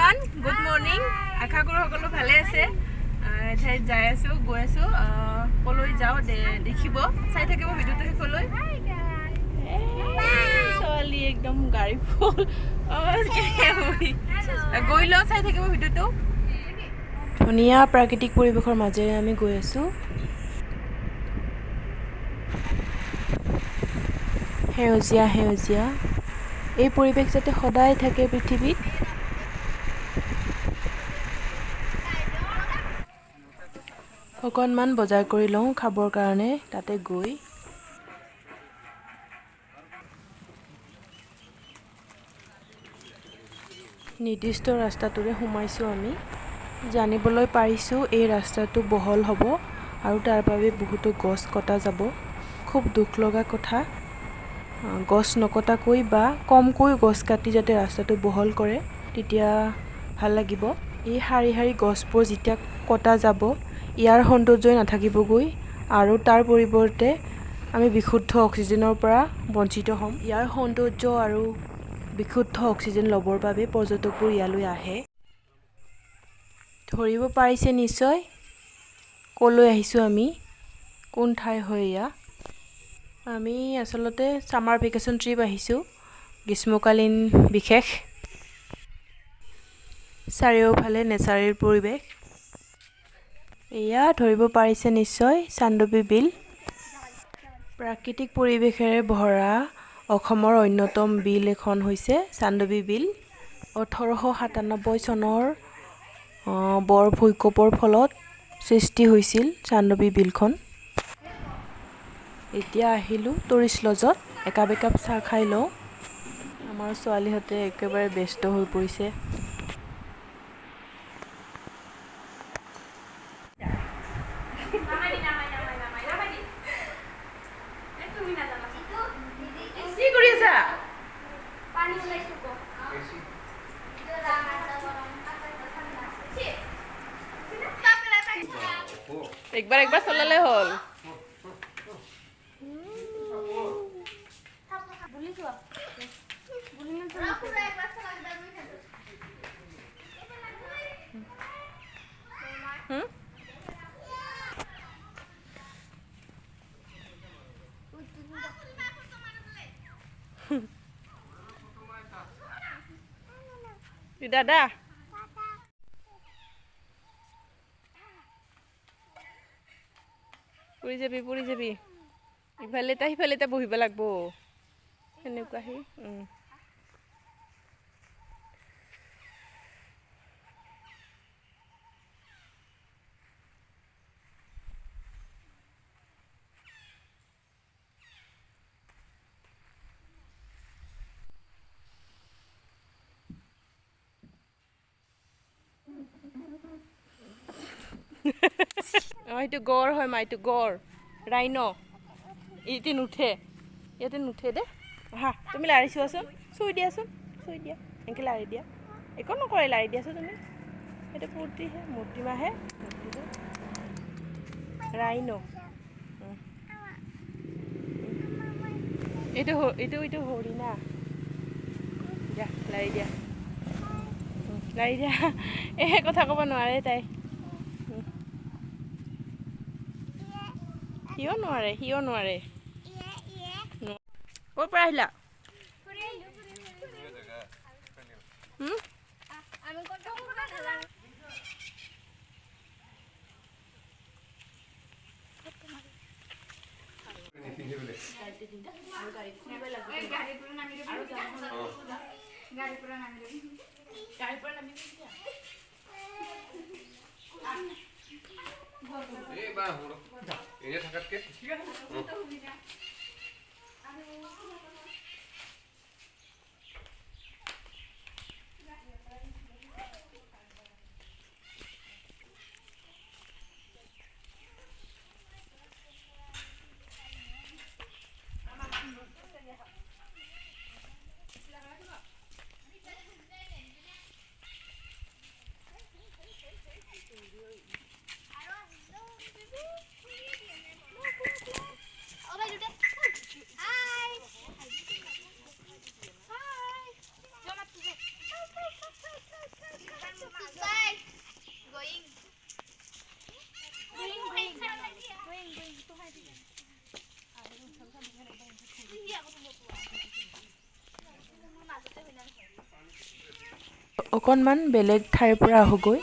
Everyone good morning আশা কৰোঁ সকলো ভালে আছে ঠাইত যাই আছোঁ গৈ আছোঁ কলৈ যাওঁ দেখিব চাই থাকিব ভিডিঅ'টো শেষলৈ ছোৱালী একদম গাড়ী ফুল গৈ লওঁ চাই থাকিব ভিডিঅ'টো ধুনীয়া প্ৰাকৃতিক পৰিৱেশৰ মাজেৰে আমি গৈ আছোঁ সেউজীয়া সেউজীয়া এই পৰিৱেশ যাতে সদায় থাকে পৃথিৱীত অকণমান বজাৰ কৰি লওঁ খাবৰ কাৰণে তাতে গৈ নিৰ্দিষ্ট ৰাস্তাটোৰে সোমাইছোঁ আমি জানিবলৈ পাৰিছোঁ এই ৰাস্তাটো বহল হ'ব আৰু তাৰ বাবে বহুতো গছ কটা যাব খুব দুখ লগা কথা গছ নকটাকৈ বা কমকৈ গছ কাটি যাতে ৰাস্তাটো বহল কৰে তেতিয়া ভাল লাগিব এই শাৰী শাৰী গছবোৰ যেতিয়া কটা যাব ইয়াৰ সৌন্দৰ্যই নাথাকিবগৈ আৰু তাৰ পৰিৱৰ্তে আমি বিশুদ্ধ অক্সিজেনৰ পৰা বঞ্চিত হ'ম ইয়াৰ সৌন্দৰ্য আৰু বিশুদ্ধ অক্সিজেন ল'বৰ বাবে পৰ্যটকবোৰ ইয়ালৈ আহে ধৰিব পাৰিছে নিশ্চয় ক'লৈ আহিছোঁ আমি কোন ঠাই হয় এয়া আমি আচলতে ছামাৰ ভেকেশ্যন ট্ৰিপ আহিছোঁ গ্ৰীষ্মকালীন বিশেষ চাৰিওফালে নেচাৰেল পৰিৱেশ এয়া ধৰিব পাৰিছে নিশ্চয় চান্দৱী বিল প্ৰাকৃতিক পৰিৱেশেৰে ভৰা অসমৰ অন্যতম বিল এখন হৈছে চান্দৱী বিল 1897 চনৰ বৰ ভূঁইকঁপৰ ফলত সৃষ্টি হৈছিল চান্দৱী বিলখন এতিয়া আহিলোঁ টুৰিষ্ট লজত একাপ একাপ চাহ খাই লওঁ আমাৰ ছোৱালীহঁতে একেবাৰে ব্যস্ত হৈ পৰিছে কি কৰি আছা একবাৰ চলালে হ'ল দাদা পৰি যাবি ইফালে সিফালে বহিব লাগিব সেনেকুৱা এইটো গড় হয় মা এইটো গড় ৰাইন ইয়াতে নুঠে দে হা তুমি লাৰি চোৱাচোন চুই দিয়া এনেকৈ লাৰি দিয়া একো নকৰে লাৰি দিয়াচোন তুমি সেইটো মূৰ্তিমাহে ৰাইন এইটো হৰিণা দিয়া লাৰি দিয়া এই কথা ক'ব নোৱাৰে তাই সিও নোৱাৰে ক'ৰ পৰা আহিলা অকণমান বেলেগ ঠাইৰ পৰা আহোঁগৈ।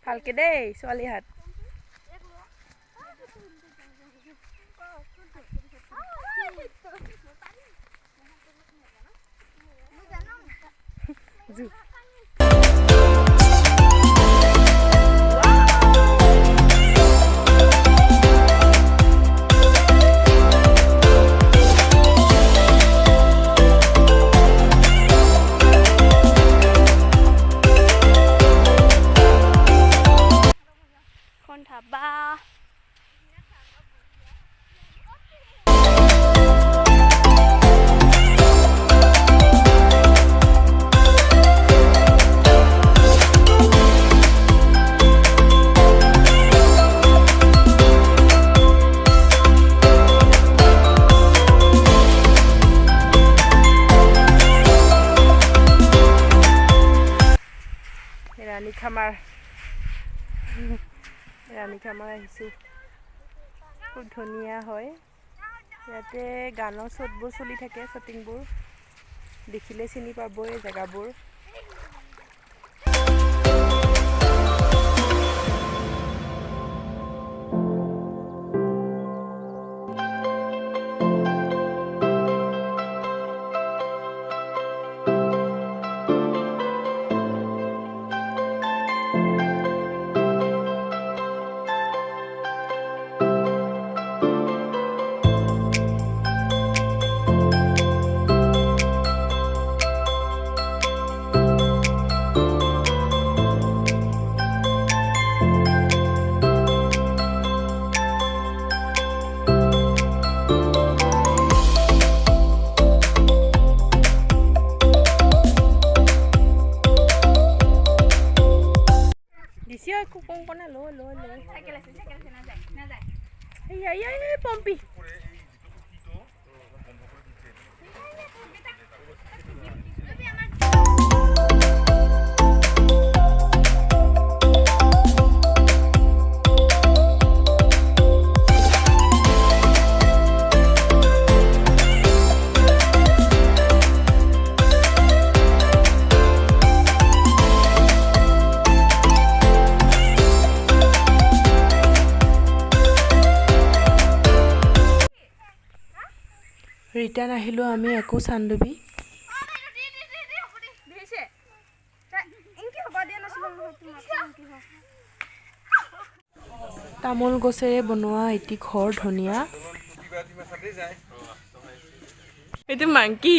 ভালকে দেই ছোৱালী হাত। ৰাণী খামাৰ আহিছোঁ। খুব ধুনীয়া হয় ইয়াতে। গানৰ শ্ব'টবোৰ চলি থাকে, শ্বুটিংবোৰ দেখিলে চিনি পাবই জেগাবোৰ। Pompi. ৰিটাৰ্ণ আহিলোঁ আমি আকৌ চান্দুবি। তামোল গছেৰে বনোৱা এটি ঘৰ ধুনীয়া। এইটো মাংকি।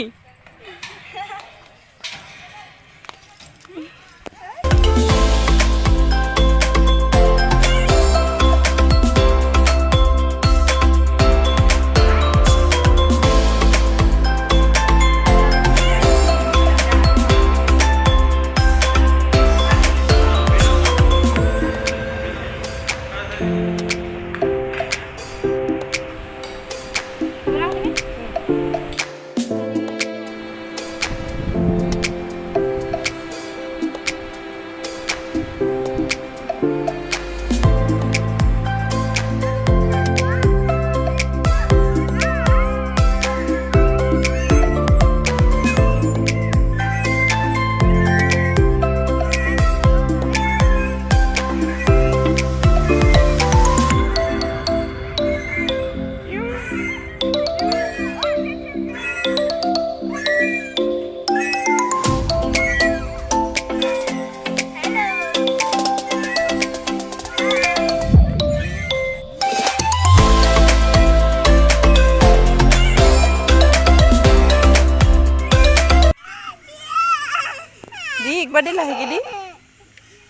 একবাৰ দি লাহেকে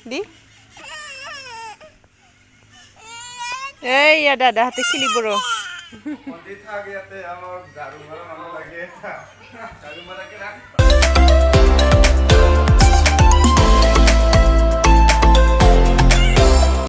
দি এইয়া দাদাহঁতে খেলিব ৰ থাকে